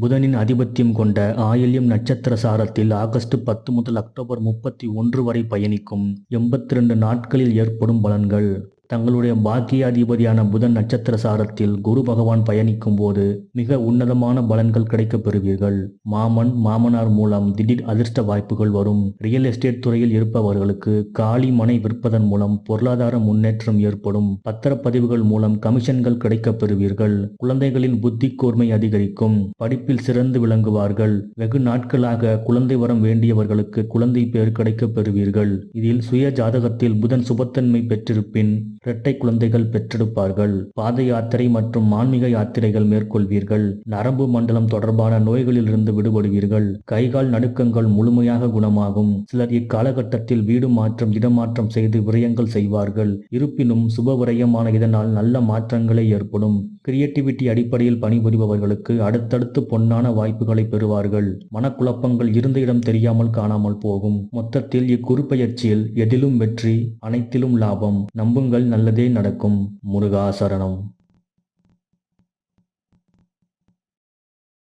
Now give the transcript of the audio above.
புதனின் ஆதிபத்தியம் கொண்ட ஆயில்யம் நட்சத்திர சாரத்தில் ஆகஸ்ட் 10 முதல் அக்டோபர் 31 வரை பயணிக்கும் 82 நாட்களில் ஏற்படும் பலன்கள். தங்களுடைய பாக்கியாதிபதியான புதன் நட்சத்திர சாரத்தில் குரு பகவான் பயணிக்கும் போது மிக உன்னதமான பலன்கள் கிடைக்கப் பெறுவீர்கள். மாமனார் மூலம் திடீர் அதிர்ஷ்ட வாய்ப்புகள் வரும். ரியல் எஸ்டேட் துறையில் இருப்பவர்களுக்கு காலி மனை விற்பதன் மூலம் பொருளாதார முன்னேற்றம் ஏற்படும். பத்திரப்பதிவுகள் மூலம் கமிஷன்கள் கிடைக்கப் பெறுவீர்கள். குழந்தைகளின் புத்தி கூர்மை அதிகரிக்கும். படிப்பில் சிறந்து விளங்குவார்கள். வெகு நாட்களாக குழந்தை வரம் வேண்டியவர்களுக்கு குழந்தை பேர் கிடைக்கப் பெறுவீர்கள். இதில் சுய ஜாதகத்தில் புதன் சுபத்தன்மை பெற்றிருப்பின் இரட்டை குழந்தைகள் பெற்றெடுப்பார்கள். பாத யாத்திரை மற்றும் ஆன்மீக யாத்திரைகள் மேற்கொள்வீர்கள். நரம்பு மண்டலம் தொடர்பான நோய்களிலிருந்து விடுபடுவீர்கள். கைகால் நடுக்கங்கள் முழுமையாக குணமாகும். சிலர் இக்காலகட்டத்தில் வீடு மாற்றம் இடமாற்றம் செய்து விரயங்கள் செய்வார்கள். இருப்பினும் சுப விரயமான இதனால் நல்ல மாற்றங்களே ஏற்படும். கிரியேட்டிவிட்டி அடிப்படையில் பணிபுரிபவர்களுக்கு அடுத்தடுத்து பொன்னான வாய்ப்புகளை பெறுவார்கள். மனக்குழப்பங்கள் இருந்த இடம் தெரியாமல் காணாமல் போகும். மொத்தத்தில் இக்குரு பயிற்சியில் எதிலும் வெற்றி, அனைத்திலும் லாபம். நம்புங்கள், நல்லதே நடக்கும். முருகா சரணம்.